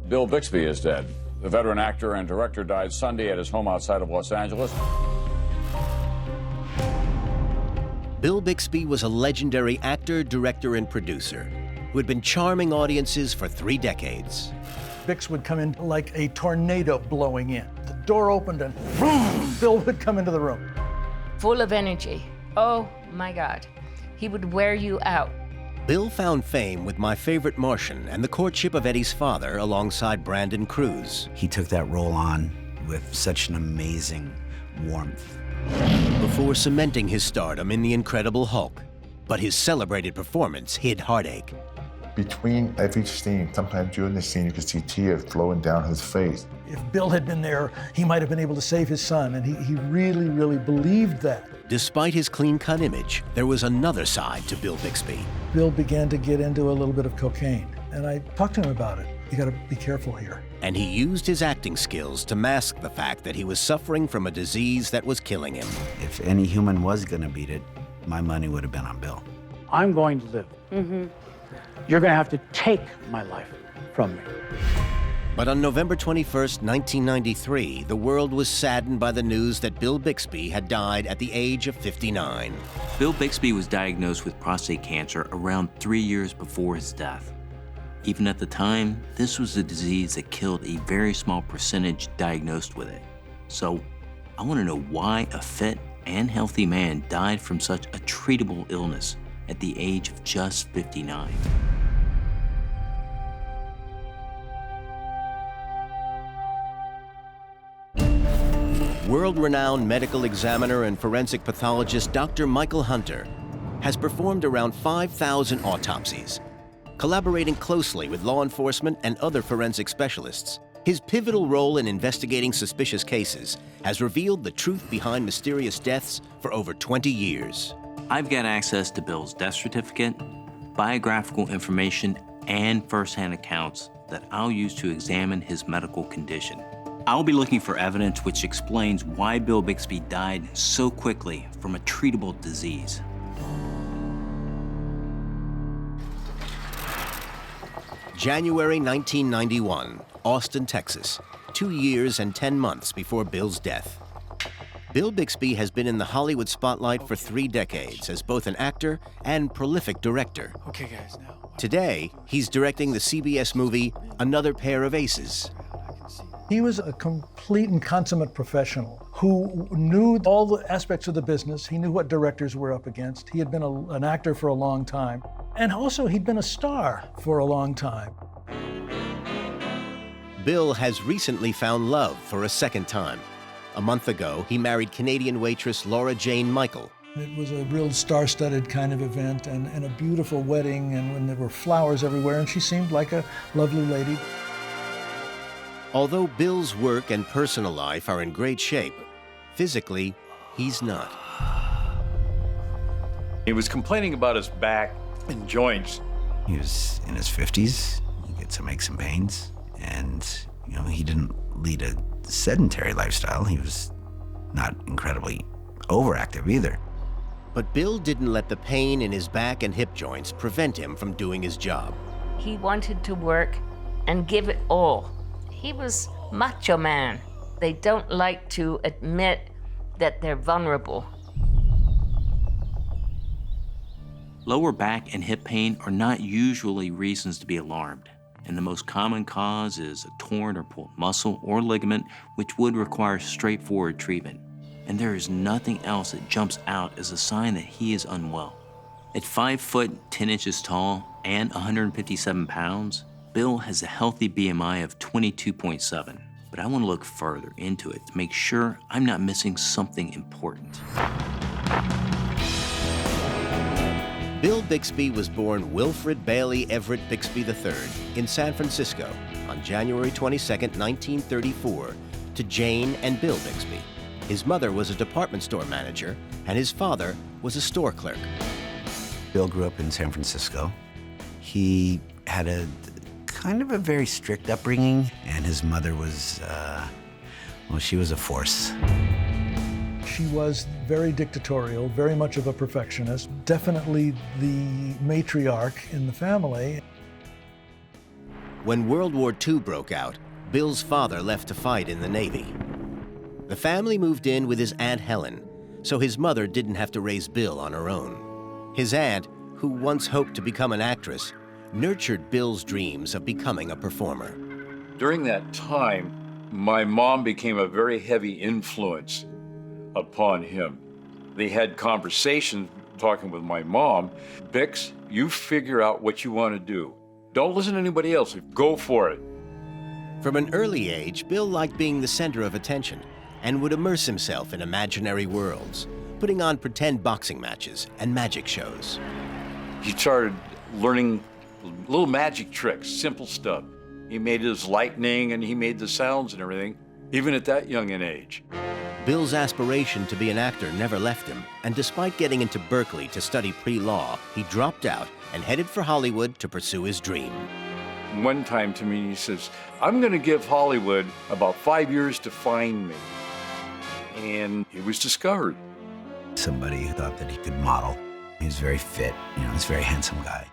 Bill Bixby is dead. The veteran actor and director died Sunday at his home outside of Los Angeles. Bill Bixby was a legendary actor, director, and producer who had been charming audiences for 3 decades. Bix would come in like a tornado blowing in. The door opened and boom, Bill would come into the room. Full of energy. Oh my God. He would wear you out. Bill found fame with My Favorite Martian and The Courtship of Eddie's Father alongside Brandon Cruz. He took that role on with such an amazing warmth. Before cementing his stardom in The Incredible Hulk, but his celebrated performance hid heartache. Between every scene, sometimes during the scene, you could see tears flowing down his face. If Bill had been there, he might have been able to save his son, and he really, really believed that. Despite his clean-cut image, there was another side to Bill Bixby. Bill began to get into a little bit of cocaine, and I talked to him about it. You gotta be careful here. And he used his acting skills to mask the fact that he was suffering from a disease that was killing him. If any human was gonna beat it, my money would have been on Bill. I'm going to live. Mm-hmm. You're going to have to take my life from me. But on November 21st, 1993, the world was saddened by the news that Bill Bixby had died at the age of 59. Bill Bixby was diagnosed with prostate cancer around 3 years before his death. Even at the time, this was a disease that killed a very small percentage diagnosed with it. So I want to know why a fit and healthy man died from such a treatable illness at the age of just 59. World-renowned medical examiner and forensic pathologist Dr. Michael Hunter has performed around 5,000 autopsies. Collaborating closely with law enforcement and other forensic specialists, his pivotal role in investigating suspicious cases has revealed the truth behind mysterious deaths for over 20 years. I've got access to Bill's death certificate, biographical information, and first-hand accounts that I'll use to examine his medical condition. I'll be looking for evidence which explains why Bill Bixby died so quickly from a treatable disease. January 1991, Austin, Texas, 2 years and 10 months before Bill's death. Bill Bixby has been in the Hollywood spotlight for 3 decades as both an actor and prolific director. Okay, guys, now. Today, he's directing the CBS movie Another Pair of Aces. He was a complete and consummate professional who knew all the aspects of the business. He knew what directors were up against. He had been an actor for a long time. And also, he'd been a star for a long time. Bill has recently found love for a second time. A month ago, he married Canadian waitress Laura Jane Michael. It was a real star-studded kind of event and a beautiful wedding, and when there were flowers everywhere, and she seemed like a lovely lady. Although Bill's work and personal life are in great shape, physically, he's not. He was complaining about his back and joints. He was in his 50s, he gets some aches and pains, and he didn't lead a sedentary lifestyle. He was not incredibly overactive either. But Bill didn't let the pain in his back and hip joints prevent him from doing his job. He wanted to work and give it all. He was macho man. They don't like to admit that they're vulnerable. Lower back and hip pain are not usually reasons to be alarmed, and the most common cause is a torn or pulled muscle or ligament, which would require straightforward treatment. And there is nothing else that jumps out as a sign that he is unwell. At 5 foot 10 inches tall and 157 pounds, Bill has a healthy BMI of 22.7, but I want to look further into it to make sure I'm not missing something important. Bill Bixby was born Wilfred Bailey Everett Bixby III in San Francisco on January 22, 1934, to Jane and Bill Bixby. His mother was a department store manager, and his father was a store clerk. Bill grew up in San Francisco. He had a kind of a very strict upbringing, and his mother was, she was a force. She was very dictatorial, very much of a When World War II broke out, Bill's father left to fight in the Navy. The family moved in with his Aunt Helen, so his mother didn't have to raise Bill on her own. His aunt, who once hoped to become an actress, nurtured Bill's dreams of becoming a performer. During that time, my mom became a very heavy influence upon him. They had conversations talking with my mom. Bix, you figure out what you want to do. Don't listen to anybody else. Go for it. From an early age, Bill liked being the center of attention and would immerse himself in imaginary worlds, putting on pretend boxing matches and magic shows. He started learning little magic tricks, simple stuff. He made his lightning and he made the sounds and everything, even at that young an age. Bill's aspiration to be an actor never left him, and despite getting into Berkeley to study pre-law, he dropped out and headed for Hollywood to pursue his dream. One time to me, he says, I'm going to give Hollywood about 5 years to find me. And he was discovered. Somebody who thought that he could model. He was very fit, he's a very handsome guy.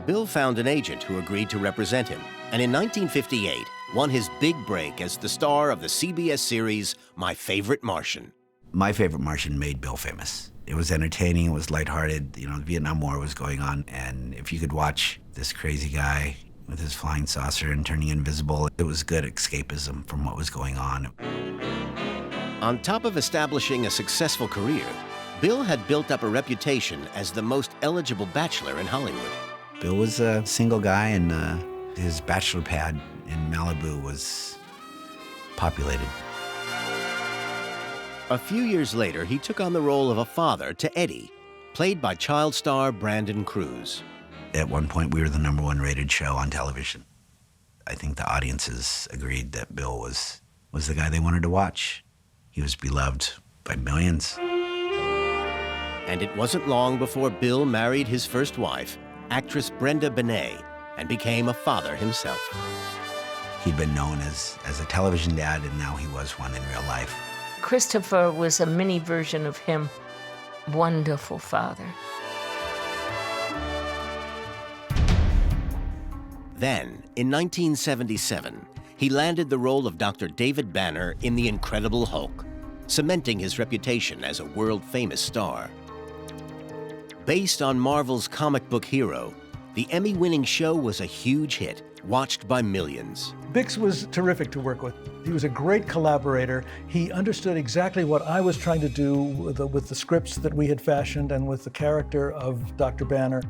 Bill found an agent who agreed to represent him, and in 1958 won his big break as the star of the CBS series My Favorite Martian. My Favorite Martian made Bill famous. It was entertaining, it was lighthearted, the Vietnam War was going on, and if you could watch this crazy guy with his flying saucer and turning invisible, it was good escapism from what was going on. On top of establishing a successful career, Bill had built up a reputation as the most eligible bachelor in Hollywood. Bill was a single guy, and his bachelor pad in Malibu was populated. A few years later, he took on the role of a father to Eddie, played by child star Brandon Cruz. At one point, we were the #1 rated show on television. I think the audiences agreed that Bill was the guy they wanted to watch. He was beloved by millions. And it wasn't long before Bill married his first wife, actress Brenda Benet, and became a father himself. He'd been known as a television dad, and now he was one in real life. Christopher was a mini version of him. Wonderful father. Then, in 1977, he landed the role of Dr. David Banner in The Incredible Hulk, cementing his reputation as a world-famous star. Based on Marvel's comic book hero, the Emmy-winning show was a huge hit, watched by millions. Bix was terrific to work with. He was a great collaborator. He understood exactly what I was trying to do with the scripts that we had fashioned and with the character of Dr. Banner.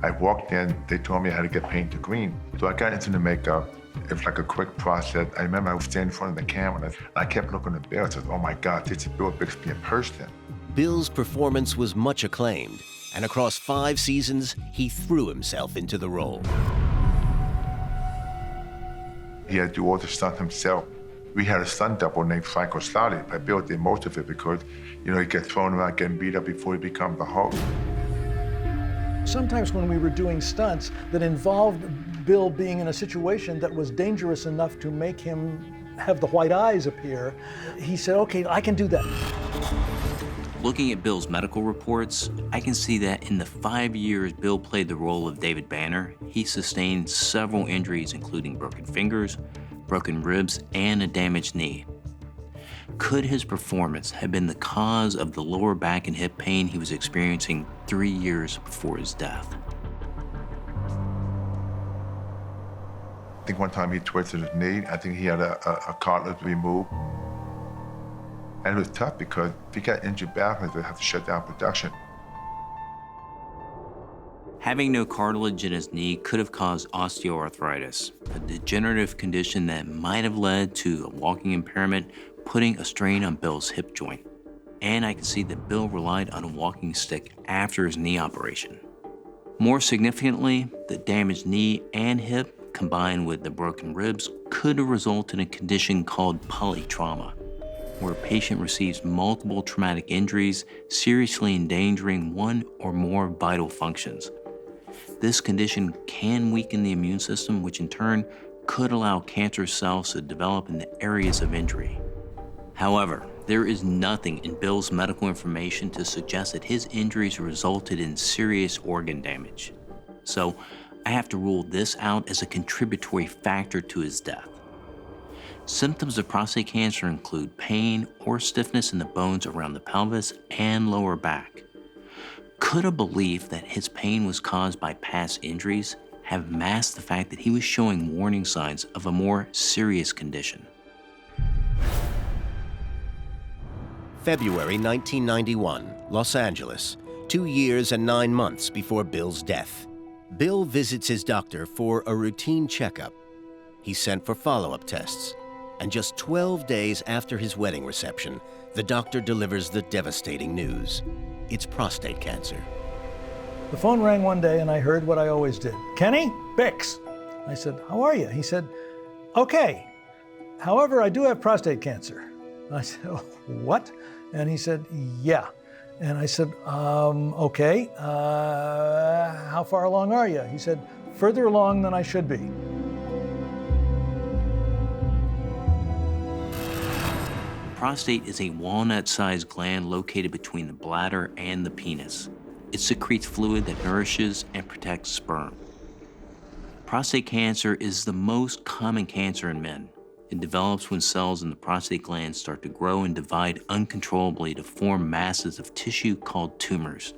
I walked in, they told me how to get painted green. So I got into the makeup. It was like a quick process. I remember I was standing in front of the camera, and I kept looking at Bill. I said, oh my God, this is Bill Bixby in person. Bill's performance was much acclaimed, and across 5 seasons, he threw himself into the role. He had to do all the stunt himself. We had a stunt double named Franco Slotty, but Bill did most of it because, he'd get thrown around, getting beat up before he became the Hulk. Sometimes when we were doing stunts that involved Bill being in a situation that was dangerous enough to make him have the white eyes appear, he said, okay, I can do that. Looking at Bill's medical reports, I can see that in the 5 years Bill played the role of David Banner, he sustained several injuries, including broken fingers, broken ribs, and a damaged knee. Could his performance have been the cause of the lower back and hip pain he was experiencing 3 years before his death? I think one time he twisted his knee. I think he had a cartilage removed. And it was tough because if he got injured badly, they'd have to shut down production. Having no cartilage in his knee could have caused osteoarthritis, a degenerative condition that might have led to a walking impairment, putting a strain on Bill's hip joint. And I can see that Bill relied on a walking stick after his knee operation. More significantly, the damaged knee and hip, combined with the broken ribs, could have resulted in a condition called polytrauma, where a patient receives multiple traumatic injuries, seriously endangering one or more vital functions. This condition can weaken the immune system, which in turn could allow cancer cells to develop in the areas of injury. However, there is nothing in Bill's medical information to suggest that his injuries resulted in serious organ damage. So I have to rule this out as a contributory factor to his death. Symptoms of prostate cancer include pain or stiffness in the bones around the pelvis and lower back. Could a belief that his pain was caused by past injuries have masked the fact that he was showing warning signs of a more serious condition? February 1991, Los Angeles, 2 years and 9 months before Bill's death. Bill visits his doctor for a routine checkup. He's sent for follow-up tests. And just 12 days after his wedding reception, the doctor delivers the devastating news. It's prostate cancer. The phone rang one day and I heard what I always did. Kenny? Bix. I said, how are you? He said, okay. However, I do have prostate cancer. I said, oh, what? And he said, yeah. And I said, okay. How far along are you? He said, further along than I should be. Prostate is a walnut-sized gland located between the bladder and the penis. It secretes fluid that nourishes and protects sperm. Prostate cancer is the most common cancer in men. It develops when cells in the prostate gland start to grow and divide uncontrollably to form masses of tissue called tumors.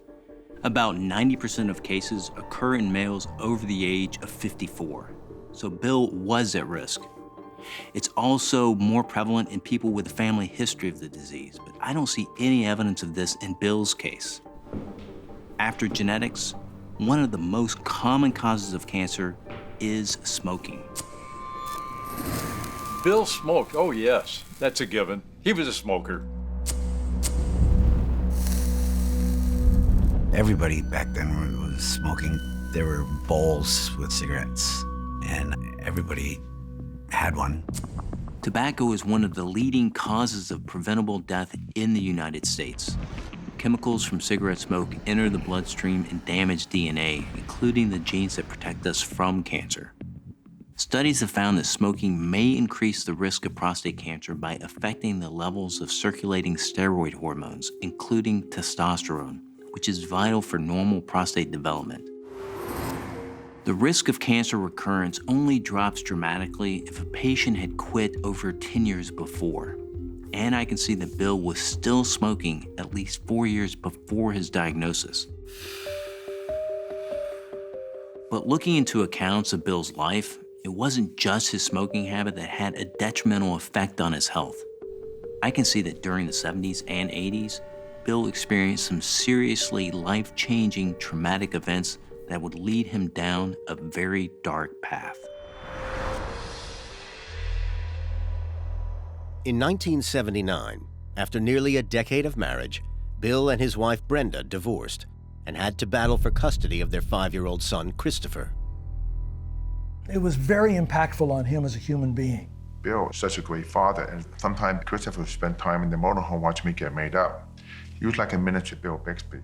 About 90% of cases occur in males over the age of 54. So Bill was at risk. It's also more prevalent in people with a family history of the disease, but I don't see any evidence of this in Bill's case. After genetics, one of the most common causes of cancer is smoking. Bill smoked. Oh, yes, that's a given. He was a smoker. Everybody back then was smoking. There were bowls with cigarettes, and everybody had one. Tobacco is one of the leading causes of preventable death in the United States. Chemicals from cigarette smoke enter the bloodstream and damage DNA, including the genes that protect us from cancer. Studies have found that smoking may increase the risk of prostate cancer by affecting the levels of circulating steroid hormones, including testosterone, which is vital for normal prostate development. The risk of cancer recurrence only drops dramatically if a patient had quit over 10 years before. And I can see that Bill was still smoking at least 4 years before his diagnosis. But looking into accounts of Bill's life, it wasn't just his smoking habit that had a detrimental effect on his health. I can see that during the 70s and 80s, Bill experienced some seriously life-changing traumatic events that would lead him down a very dark path. In 1979, after nearly a decade of marriage, Bill and his wife Brenda divorced and had to battle for custody of their 5-year-old son, Christopher. It was very impactful on him as a human being. Bill was such a great father, and sometimes Christopher would spend time in the motorhome watching me get made up. He was like a miniature Bill Bixby.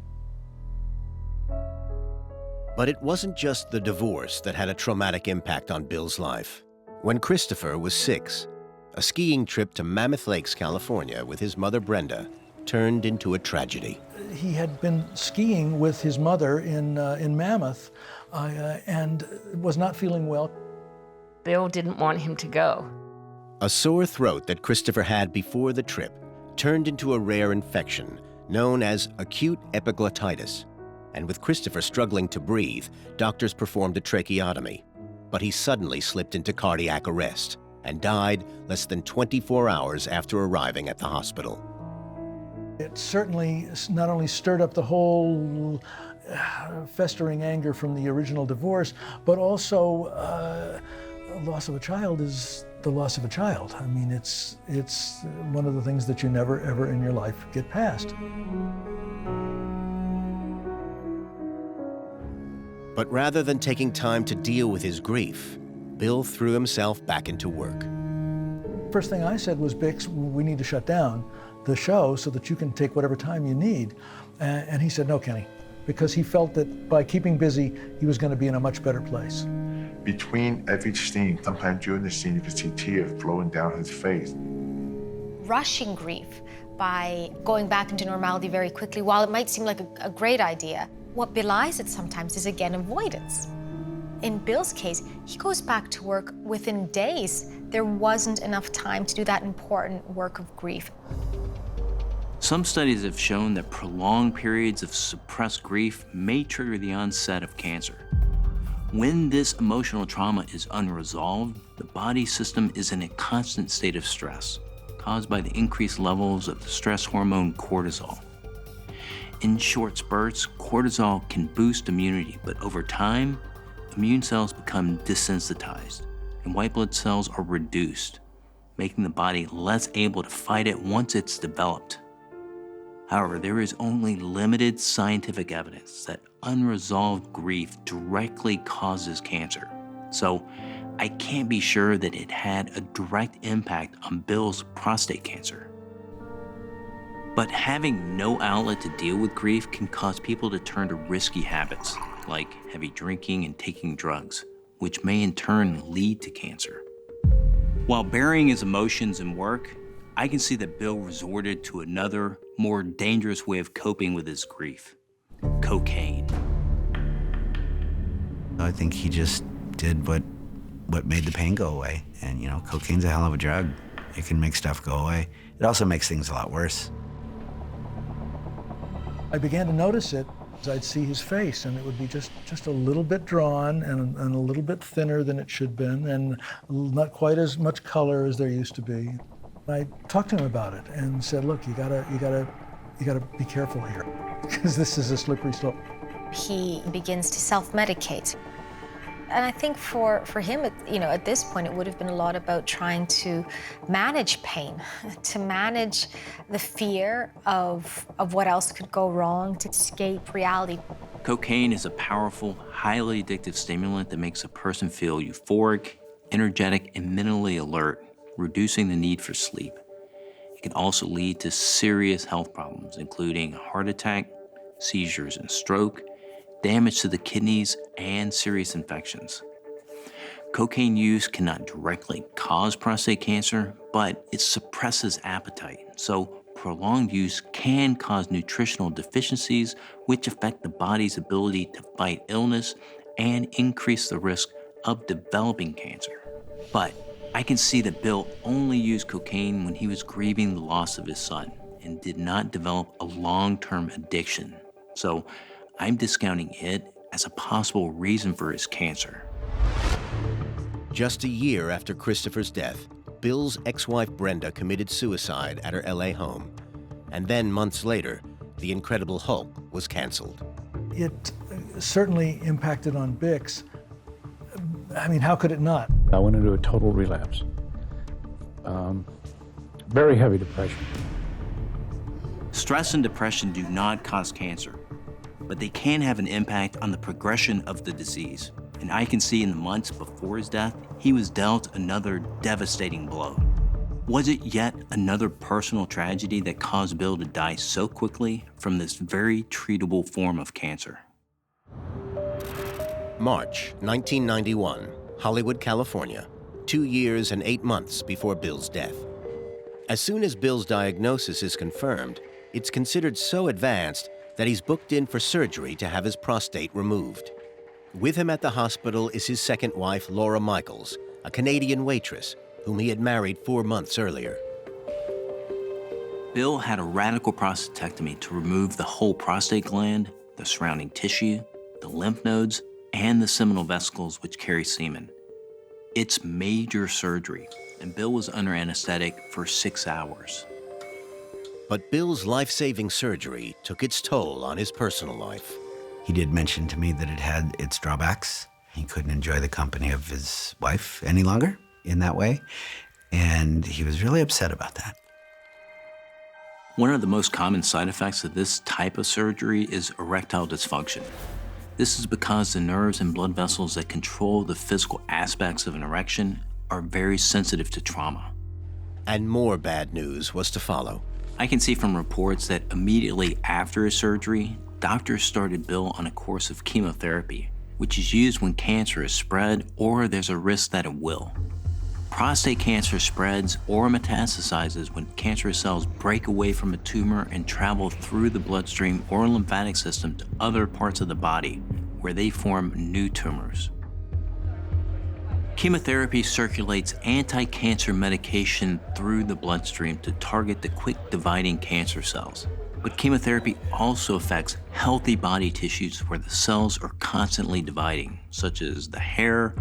But it wasn't just the divorce that had a traumatic impact on Bill's life. When Christopher was 6, a skiing trip to Mammoth Lakes, California with his mother Brenda turned into a tragedy. He had been skiing with his mother in Mammoth and was not feeling well. Bill didn't want him to go. A sore throat that Christopher had before the trip turned into a rare infection known as acute epiglottitis. And with Christopher struggling to breathe, doctors performed a tracheotomy. But he suddenly slipped into cardiac arrest and died less than 24 hours after arriving at the hospital. It certainly not only stirred up the whole festering anger from the original divorce, but also loss of a child is the loss of a child. I mean, it's one of the things that you never, ever in your life get past. But rather than taking time to deal with his grief, Bill threw himself back into work. First thing I said was, Bix, we need to shut down the show so that you can take whatever time you need. And he said, no, Kenny, because he felt that by keeping busy, he was going to be in a much better place. Between every scene, sometimes during the scene, you could see tears flowing down his face. Rushing grief by going back into normality very quickly, while it might seem like a great idea, what belies it sometimes is, again, avoidance. In Bill's case, he goes back to work within days. There wasn't enough time to do that important work of grief. Some studies have shown that prolonged periods of suppressed grief may trigger the onset of cancer. When this emotional trauma is unresolved, the body system is in a constant state of stress, caused by the increased levels of the stress hormone cortisol. In short spurts, cortisol can boost immunity, but over time, immune cells become desensitized, and white blood cells are reduced, making the body less able to fight it once it's developed. However, there is only limited scientific evidence that unresolved grief directly causes cancer. So I can't be sure that it had a direct impact on Bill's prostate cancer. But having no outlet to deal with grief can cause people to turn to risky habits, like heavy drinking and taking drugs, which may in turn lead to cancer. While burying his emotions in work, I can see that Bill resorted to another, more dangerous way of coping with his grief: cocaine. I think he just did what made the pain go away. And, you know, cocaine's a hell of a drug. It can make stuff go away. It also makes things a lot worse. I began to notice it. I'd see his face, and it would be just a little bit drawn and a little bit thinner than it should have been, and not quite as much color as there used to be. I talked to him about it and said, look, you gotta be careful here, because this is a slippery slope. He begins to self-medicate. And I think for him, at this point, it would have been a lot about trying to manage pain, to manage the fear of what else could go wrong, to escape reality. Cocaine is a powerful, highly addictive stimulant that makes a person feel euphoric, energetic, and mentally alert, reducing the need for sleep. It can also lead to serious health problems, including a heart attack, seizures and stroke, damage to the kidneys, and serious infections. Cocaine use cannot directly cause prostate cancer, but it suppresses appetite. So prolonged use can cause nutritional deficiencies, which affect the body's ability to fight illness and increase the risk of developing cancer. But I can see that Bill only used cocaine when he was grieving the loss of his son and did not develop a long-term addiction. So I'm discounting it as a possible reason for his cancer. Just a year after Christopher's death, Bill's ex-wife Brenda committed suicide at her LA home. And then months later, The Incredible Hulk was canceled. It certainly impacted on Bix. I mean, how could it not? I went into a total relapse. Very heavy depression. Stress and depression do not cause cancer, but they can have an impact on the progression of the disease. And I can see in the months before his death, he was dealt another devastating blow. Was it yet another personal tragedy that caused Bill to die so quickly from this very treatable form of cancer? March 1991, Hollywood, California, 2 years and 8 months before Bill's death. As soon as Bill's diagnosis is confirmed, it's considered so advanced that he's booked in for surgery to have his prostate removed. With him at the hospital is his second wife, Laura Michaels, a Canadian waitress whom he had married 4 months earlier. Bill had a radical prostatectomy to remove the whole prostate gland, the surrounding tissue, the lymph nodes, and the seminal vesicles which carry semen. It's major surgery, and Bill was under anesthetic for 6 hours. But Bill's life-saving surgery took its toll on his personal life. He did mention to me that it had its drawbacks. He couldn't enjoy the company of his wife any longer in that way, and he was really upset about that. One of the most common side effects of this type of surgery is erectile dysfunction. This is because the nerves and blood vessels that control the physical aspects of an erection are very sensitive to trauma. And more bad news was to follow. I can see from reports that immediately after his surgery, doctors started Bill on a course of chemotherapy, which is used when cancer is spread or there's a risk that it will. Prostate cancer spreads or metastasizes when cancerous cells break away from a tumor and travel through the bloodstream or lymphatic system to other parts of the body where they form new tumors. Chemotherapy circulates anti-cancer medication through the bloodstream to target the quick-dividing cancer cells. But chemotherapy also affects healthy body tissues where the cells are constantly dividing, such as the hair,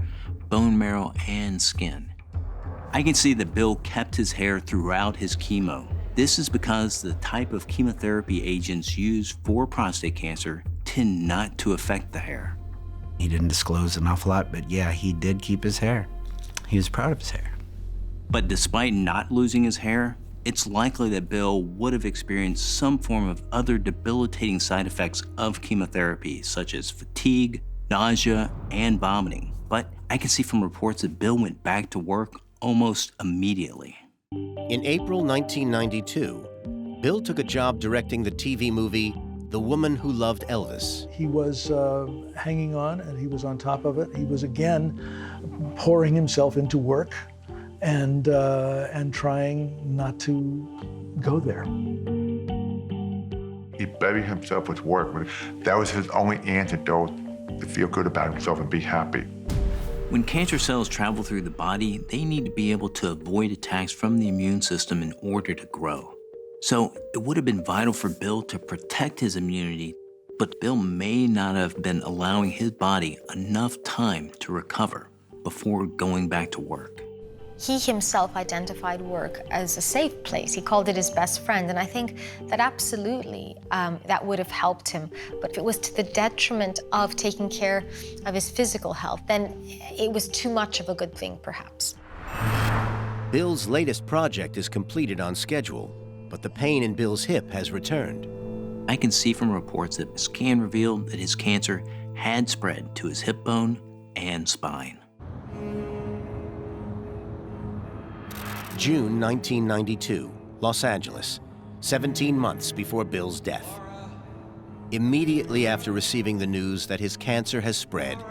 bone marrow, and skin. I can see that Bill kept his hair throughout his chemo. This is because the type of chemotherapy agents used for prostate cancer tend not to affect the hair. He didn't disclose an awful lot, but yeah, he did keep his hair. He was proud of his hair. But despite not losing his hair, it's likely that Bill would have experienced some form of other debilitating side effects of chemotherapy, such as fatigue, nausea, and vomiting. But I can see from reports that Bill went back to work almost immediately. In April 1992, Bill took a job directing the TV movie The Woman Who Loved Elvis. He was hanging on, and he was on top of it. He was again pouring himself into work and trying not to go there. He buried himself with work. That was his only antidote to feel good about himself and be happy. When cancer cells travel through the body, they need to be able to avoid attacks from the immune system in order to grow. So it would have been vital for Bill to protect his immunity, but Bill may not have been allowing his body enough time to recover before going back to work. He himself identified work as a safe place. He called it his best friend, and I think that absolutely that would have helped him. But if it was to the detriment of taking care of his physical health, then it was too much of a good thing, perhaps. Bill's latest project is completed on schedule, but the pain in Bill's hip has returned. I can see from reports that a scan revealed that his cancer had spread to his hip bone and spine. June 1992, Los Angeles, 17 months before Bill's death. Immediately after receiving the news that his cancer has spread,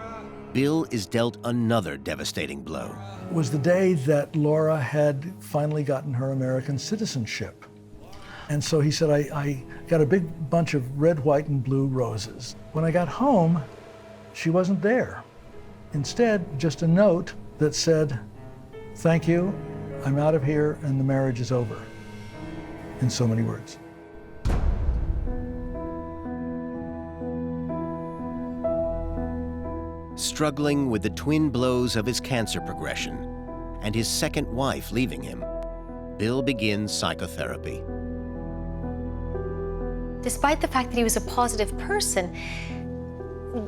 Bill is dealt another devastating blow. It was the day that Laura had finally gotten her American citizenship. And so he said, I got a big bunch of red, white, and blue roses. When I got home, she wasn't there. Instead, just a note that said, "Thank you, I'm out of here, and the marriage is over," in so many words. Struggling with the twin blows of his cancer progression and his second wife leaving him, Bill begins psychotherapy. Despite the fact that he was a positive person,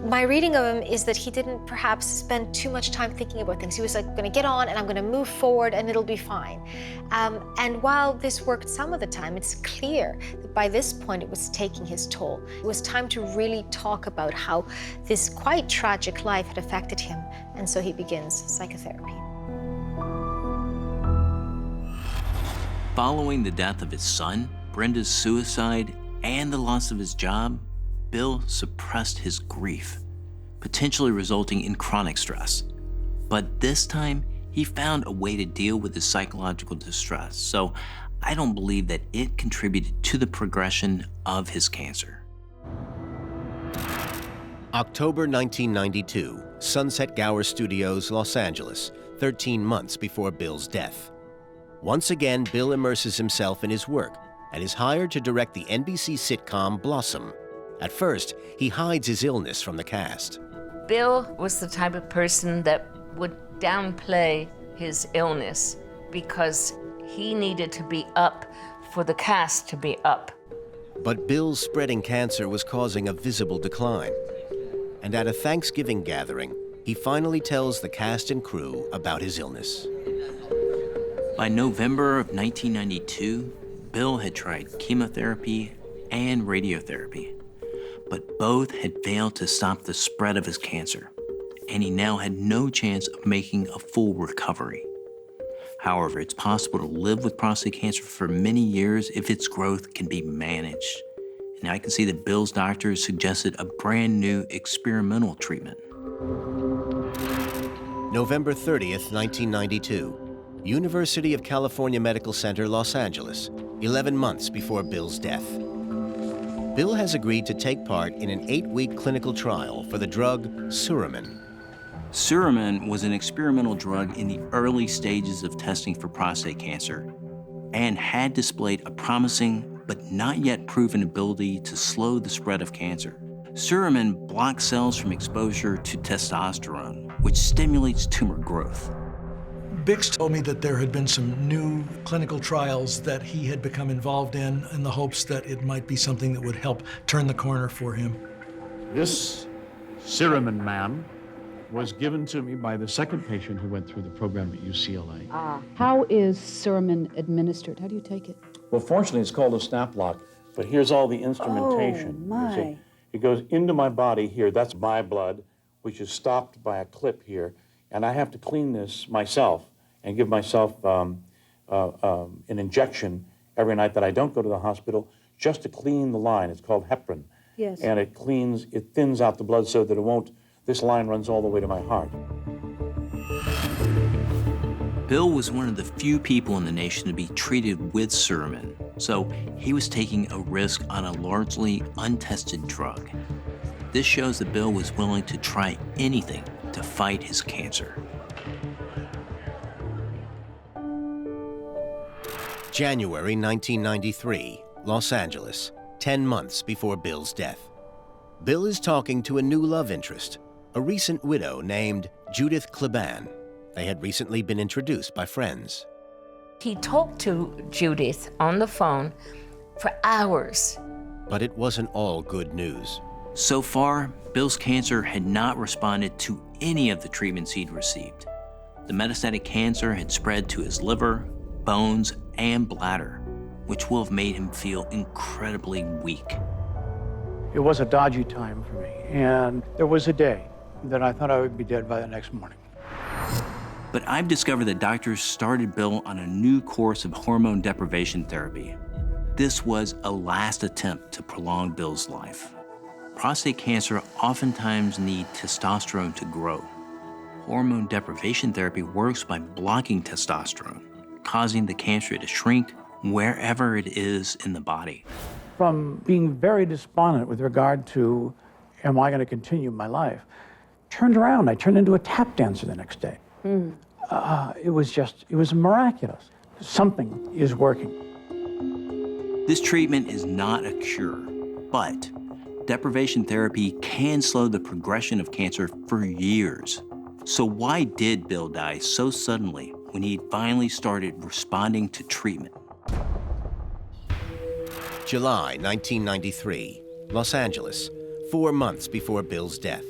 my reading of him is that he didn't perhaps spend too much time thinking about things. He was like, going to get on and I'm going to move forward and it'll be fine. And while this worked some of the time, it's clear that by this point it was taking his toll. It was time to really talk about how this quite tragic life had affected him. And so he begins psychotherapy. Following the death of his son, Brenda's suicide, and the loss of his job, Bill suppressed his grief, potentially resulting in chronic stress. But this time, he found a way to deal with his psychological distress, so I don't believe that it contributed to the progression of his cancer. October 1992, Sunset Gower Studios, Los Angeles, 13 months before Bill's death. Once again, Bill immerses himself in his work and is hired to direct the NBC sitcom Blossom. At first, he hides his illness from the cast. Bill was the type of person that would downplay his illness because he needed to be up for the cast to be up. But Bill's spreading cancer was causing a visible decline. And at a Thanksgiving gathering, he finally tells the cast and crew about his illness. By November of 1992, Bill had tried chemotherapy and radiotherapy, but both had failed to stop the spread of his cancer, and he now had no chance of making a full recovery. However, it's possible to live with prostate cancer for many years if its growth can be managed. And I can see that Bill's doctors suggested a brand new experimental treatment. November 30th, 1992, University of California Medical Center, Los Angeles, 11 months before Bill's death. Bill has agreed to take part in an 8-week clinical trial for the drug Surin. Surin was an experimental drug in the early stages of testing for prostate cancer and had displayed a promising but not yet proven ability to slow the spread of cancer. Surin blocks cells from exposure to testosterone, which stimulates tumor growth. Bix told me that there had been some new clinical trials that he had become involved in the hopes that it might be something that would help turn the corner for him. This Surin man was given to me by the second patient who went through the program at UCLA. How is Surin administered? How do you take it? Well, fortunately, it's called a snap lock, but here's all the instrumentation. Oh, my. You see, it goes into my body here. That's my blood, which is stopped by a clip here, and I have to clean this myself and give myself an injection every night that I don't go to the hospital just to clean the line. It's called heparin. Yes. And it thins out the blood so that it won't, this line runs all the way to my heart. Bill was one of the few people in the nation to be treated with Surin, so he was taking a risk on a largely untested drug. This shows that Bill was willing to try anything to fight his cancer. January 1993, Los Angeles, 10 months before Bill's death. Bill is talking to a new love interest, a recent widow named Judith Kleban. They had recently been introduced by friends. He talked to Judith on the phone for hours. But it wasn't all good news. So far, Bill's cancer had not responded to any of the treatments he'd received. The metastatic cancer had spread to his liver, bones, and bladder, which will have made him feel incredibly weak. It was a dodgy time for me, and there was a day that I thought I would be dead by the next morning. But I've discovered that doctors started Bill on a new course of hormone deprivation therapy. This was a last attempt to prolong Bill's life. Prostate cancer oftentimes needs testosterone to grow. Hormone deprivation therapy works by blocking testosterone, causing the cancer to shrink wherever it is in the body. From being very despondent with regard to, am I going to continue my life, turned around. I turned into a tap dancer the next day. It was miraculous. Something is working. This treatment is not a cure, but deprivation therapy can slow the progression of cancer for years. So why did Bill die so suddenly when he finally started responding to treatment? July 1993, Los Angeles, 4 months before Bill's death.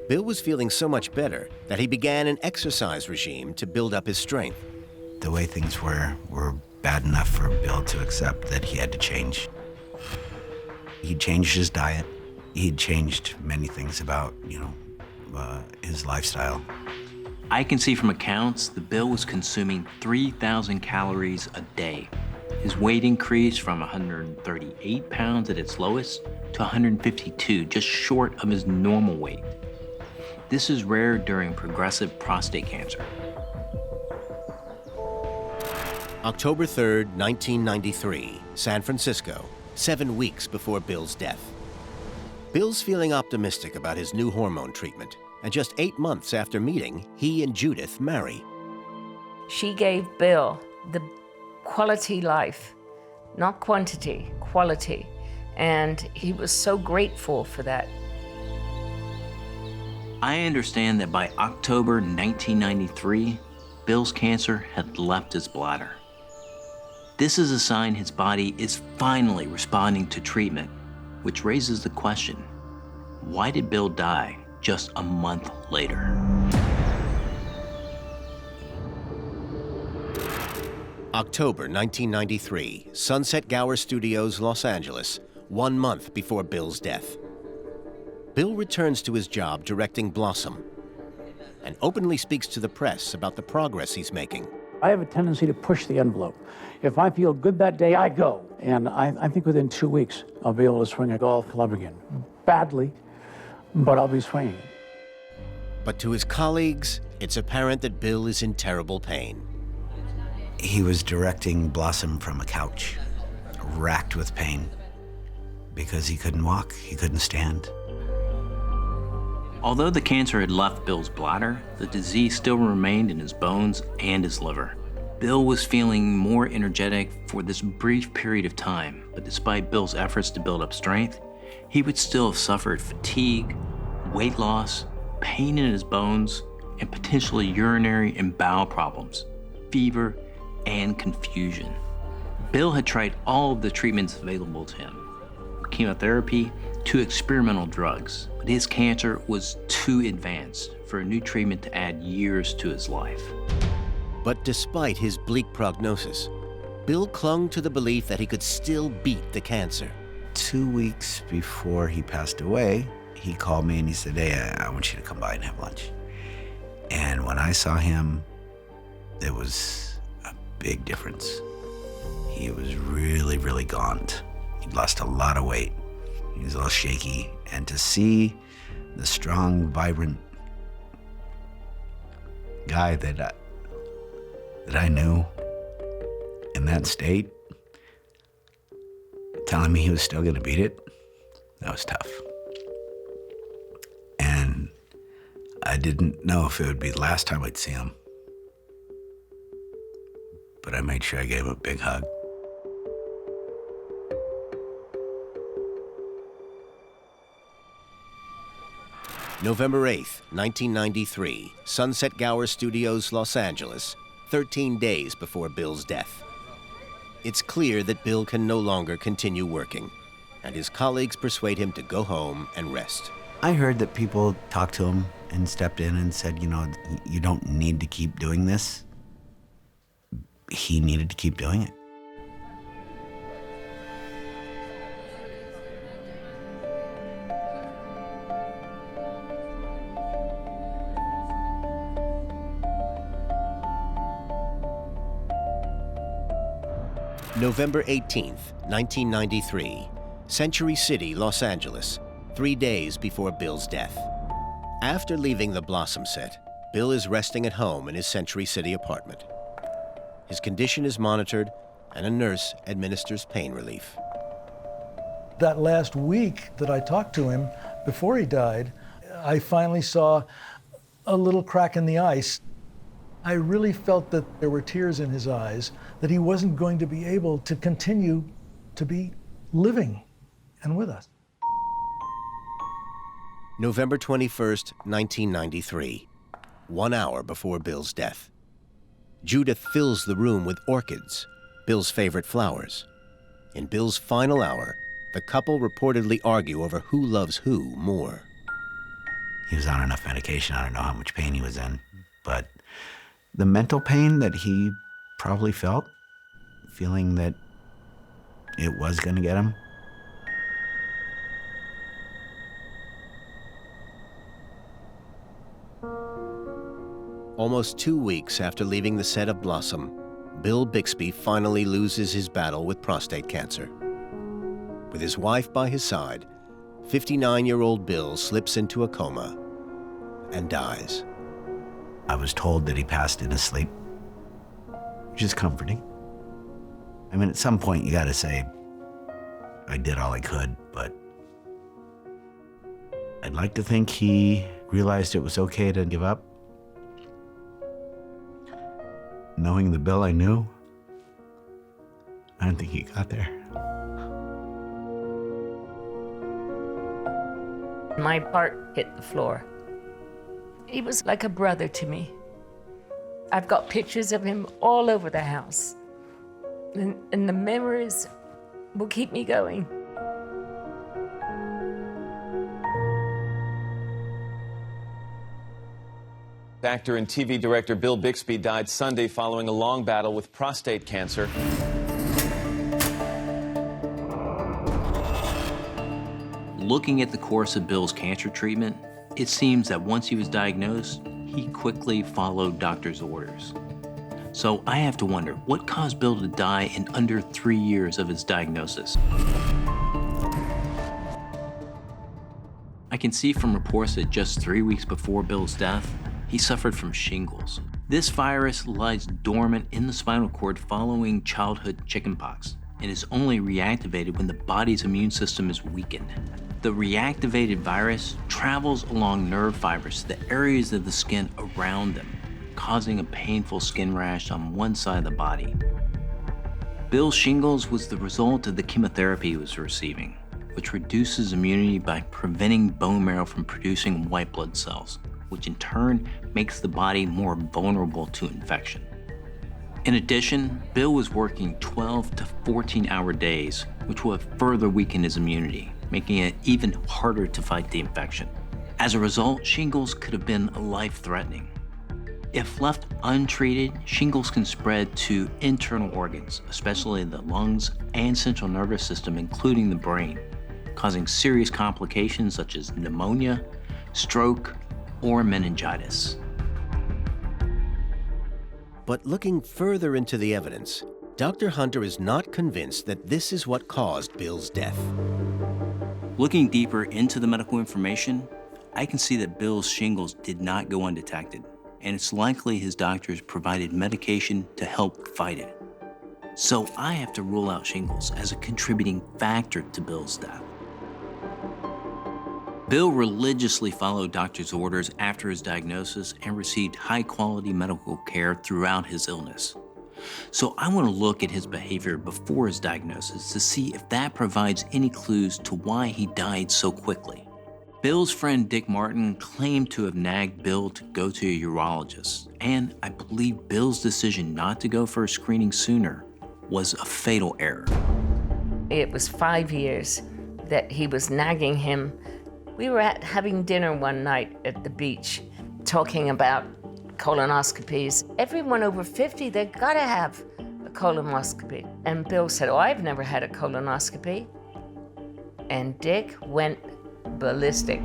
Bill was feeling so much better that he began an exercise regime to build up his strength. The way things were bad enough for Bill to accept that he had to change. He changed his diet. He'd changed many things about, his lifestyle. I can see from accounts that Bill was consuming 3,000 calories a day. His weight increased from 138 pounds at its lowest to 152, just short of his normal weight. This is rare during progressive prostate cancer. October 3rd, 1993, San Francisco, 7 weeks before Bill's death. Bill's feeling optimistic about his new hormone treatment, and just 8 months after meeting, he and Judith marry. She gave Bill the quality life, not quantity, quality. And he was so grateful for that. I understand that by October 1993, Bill's cancer had left his bladder. This is a sign his body is finally responding to treatment, which raises the question, why did Bill die just a month later? October 1993, Sunset Gower Studios, Los Angeles, 1 month before Bill's death. Bill returns to his job directing Blossom and openly speaks to the press about the progress he's making. I have a tendency to push the envelope. If I feel good that day, I go. And I think within 2 weeks, I'll be able to swing a golf club again. Badly, but I'll be swinging. But to his colleagues, it's apparent that Bill is in terrible pain. He was directing Blossom from a couch, racked with pain, because he couldn't walk, he couldn't stand. Although the cancer had left Bill's bladder, the disease still remained in his bones and his liver. Bill was feeling more energetic for this brief period of time, but despite Bill's efforts to build up strength, he would still have suffered fatigue, weight loss, pain in his bones, and potentially urinary and bowel problems, fever, and confusion. Bill had tried all of the treatments available to him, from chemotherapy to experimental drugs, but his cancer was too advanced for a new treatment to add years to his life. But despite his bleak prognosis, Bill clung to the belief that he could still beat the cancer. 2 weeks before he passed away, he called me and he said, "Hey, I want you to come by and have lunch." And when I saw him, there was a big difference. He was really, really gaunt. He'd lost a lot of weight. He was a little shaky. And to see the strong, vibrant guy that I knew in that state, telling me he was still gonna beat it, that was tough. And I didn't know if it would be the last time I'd see him, but I made sure I gave him a big hug. November 8th, 1993, Sunset Gower Studios, Los Angeles, 13 days before Bill's death. It's clear that Bill can no longer continue working, and his colleagues persuade him to go home and rest. I heard that people talked to him and stepped in and said, you don't need to keep doing this. He needed to keep doing it. November 18th, 1993, Century City, Los Angeles, 3 days before Bill's death. After leaving the Blossom set, Bill is resting at home in his Century City apartment. His condition is monitored, and a nurse administers pain relief. That last week that I talked to him before he died, I finally saw a little crack in the ice. I really felt that there were tears in his eyes, that he wasn't going to be able to continue to be living and with us. November 21st, 1993, 1 hour before Bill's death. Judith fills the room with orchids, Bill's favorite flowers. In Bill's final hour, the couple reportedly argue over who loves who more. He was on enough medication, I don't know how much pain he was in, but the mental pain that he probably felt, feeling that it was going to get him. Almost 2 weeks after leaving the set of Blossom, Bill Bixby finally loses his battle with prostate cancer. With his wife by his side, 59-year-old Bill slips into a coma and dies. I was told that he passed in his sleep, which is comforting. I mean, at some point you gotta say, I did all I could, but I'd like to think he realized it was okay to give up. Knowing the Bill I knew, I don't think he got there. My heart hit the floor. He was like a brother to me. I've got pictures of him all over the house. And the memories will keep me going. Actor and TV director Bill Bixby died Sunday following a long battle with prostate cancer. Looking at the course of Bill's cancer treatment, it seems that once he was diagnosed, he quickly followed doctor's orders. So I have to wonder, what caused Bill to die in under 3 years of his diagnosis? I can see from reports that just 3 weeks before Bill's death, he suffered from shingles. This virus lies dormant in the spinal cord following childhood chickenpox. and is only reactivated when the body's immune system is weakened. The reactivated virus travels along nerve fibers to the areas of the skin around them, causing a painful skin rash on one side of the body. Bill's shingles was the result of the chemotherapy he was receiving, which reduces immunity by preventing bone marrow from producing white blood cells, which in turn makes the body more vulnerable to infection. In addition, Bill was working 12 to 14-hour days, which will have further weakened his immunity, making it even harder to fight the infection. As a result, shingles could have been life-threatening. If left untreated, shingles can spread to internal organs, especially the lungs and central nervous system, including the brain, causing serious complications such as pneumonia, stroke, or meningitis. But looking further into the evidence, Dr. Hunter is not convinced that this is what caused Bill's death. Looking deeper into the medical information, I can see that Bill's shingles did not go undetected, and it's likely his doctors provided medication to help fight it. So I have to rule out shingles as a contributing factor to Bill's death. Bill religiously followed doctor's orders after his diagnosis and received high-quality medical care throughout his illness. So I want to look at his behavior before his diagnosis to see if that provides any clues to why he died so quickly. Bill's friend Dick Martin claimed to have nagged Bill to go to a urologist, and I believe Bill's decision not to go for a screening sooner was a fatal error. It was 5 years that he was nagging him. We were having dinner one night at the beach, talking about colonoscopies. Everyone over 50, they gotta have a colonoscopy. And Bill said, oh, I've never had a colonoscopy. And Dick went ballistic.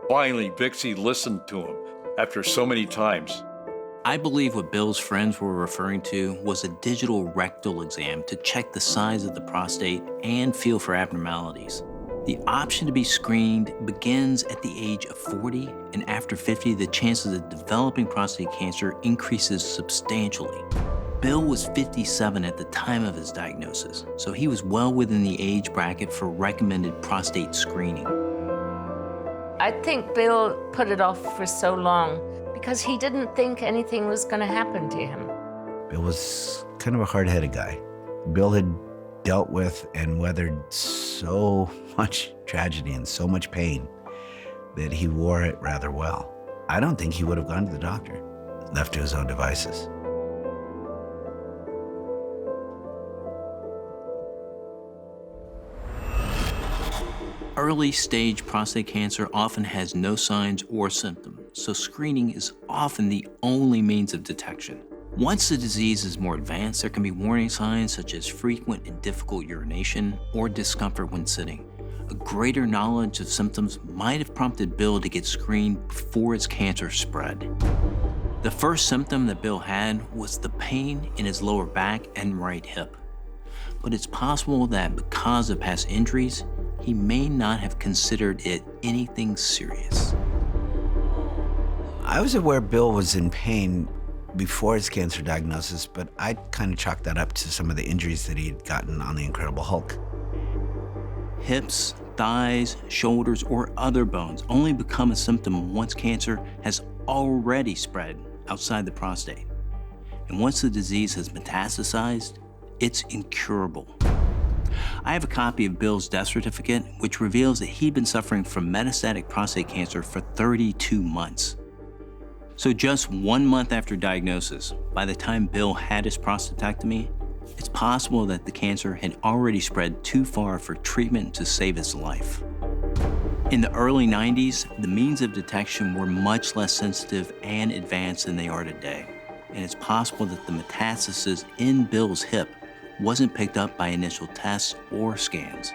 Finally, Bixby listened to him after so many times. I believe what Bill's friends were referring to was a digital rectal exam to check the size of the prostate and feel for abnormalities. The option to be screened begins at the age of 40, and after 50, the chances of developing prostate cancer increases substantially. Bill was 57 at the time of his diagnosis, so he was well within the age bracket for recommended prostate screening. I think Bill put it off for so long because he didn't think anything was going to happen to him. Bill was kind of a hard-headed guy. Bill had dealt with and weathered so much tragedy and so much pain that he wore it rather well. I don't think he would have gone to the doctor, left to his own devices. Early-stage prostate cancer often has no signs or symptoms, so screening is often the only means of detection. Once the disease is more advanced, there can be warning signs such as frequent and difficult urination or discomfort when sitting. A greater knowledge of symptoms might have prompted Bill to get screened before his cancer spread. The first symptom that Bill had was the pain in his lower back and right hip. But it's possible that because of past injuries, he may not have considered it anything serious. I was aware Bill was in pain before his cancer diagnosis, but I kind of chalked that up to some of the injuries that he'd gotten on The Incredible Hulk. Hips, thighs, shoulders, or other bones only become a symptom once cancer has already spread outside the prostate. And once the disease has metastasized, it's incurable. I have a copy of Bill's death certificate, which reveals that he'd been suffering from metastatic prostate cancer for 32 months. So just 1 month after diagnosis, by the time Bill had his prostatectomy, it's possible that the cancer had already spread too far for treatment to save his life. In the early 90s, the means of detection were much less sensitive and advanced than they are today. And it's possible that the metastasis in Bill's hip wasn't picked up by initial tests or scans.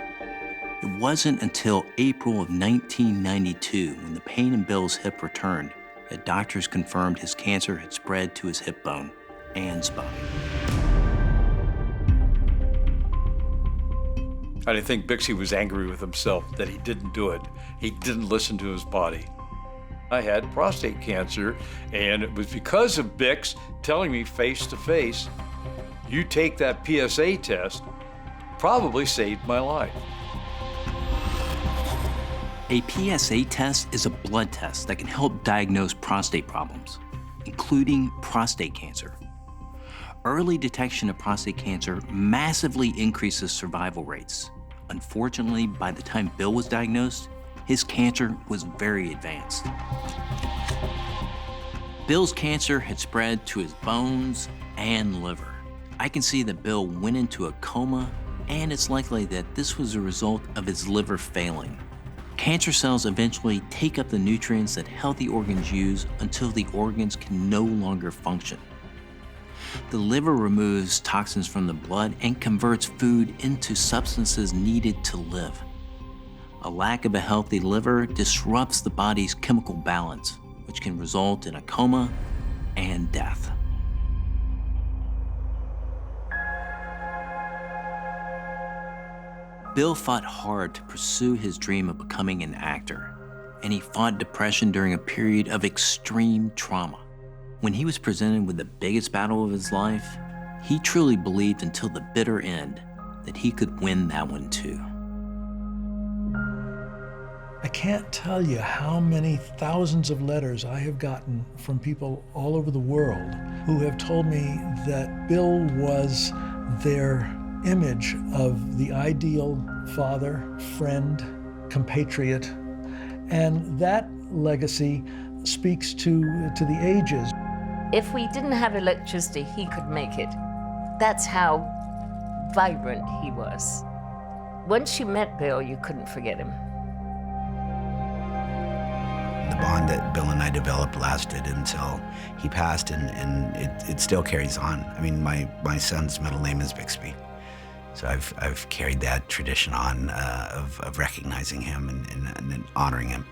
It wasn't until April of 1992, when the pain in Bill's hip returned, that doctors confirmed his cancer had spread to his hip bone and spine. And I think Bixby was angry with himself that he didn't do it. He didn't listen to his body. I had prostate cancer, and it was because of Bix telling me face to face, you take that PSA test, probably saved my life. A PSA test is a blood test that can help diagnose prostate problems, including prostate cancer. Early detection of prostate cancer massively increases survival rates. Unfortunately, by the time Bill was diagnosed, his cancer was very advanced. Bill's cancer had spread to his bones and liver. I can see that Bill went into a coma, and it's likely that this was a result of his liver failing. Cancer cells eventually take up the nutrients that healthy organs use until the organs can no longer function. The liver removes toxins from the blood and converts food into substances needed to live. A lack of a healthy liver disrupts the body's chemical balance, which can result in a coma and death. Bill fought hard to pursue his dream of becoming an actor, and he fought depression during a period of extreme trauma. When he was presented with the biggest battle of his life, he truly believed until the bitter end that he could win that one too. I can't tell you how many thousands of letters I have gotten from people all over the world who have told me that Bill was their image of the ideal father, friend, compatriot, and that legacy speaks to the ages. If we didn't have electricity, he could make it. That's how vibrant he was. Once you met Bill, you couldn't forget him. The bond that Bill and I developed lasted until he passed, and it still carries on. I mean, my son's middle name is Bixby. So I've carried that tradition on of recognizing him and honoring him.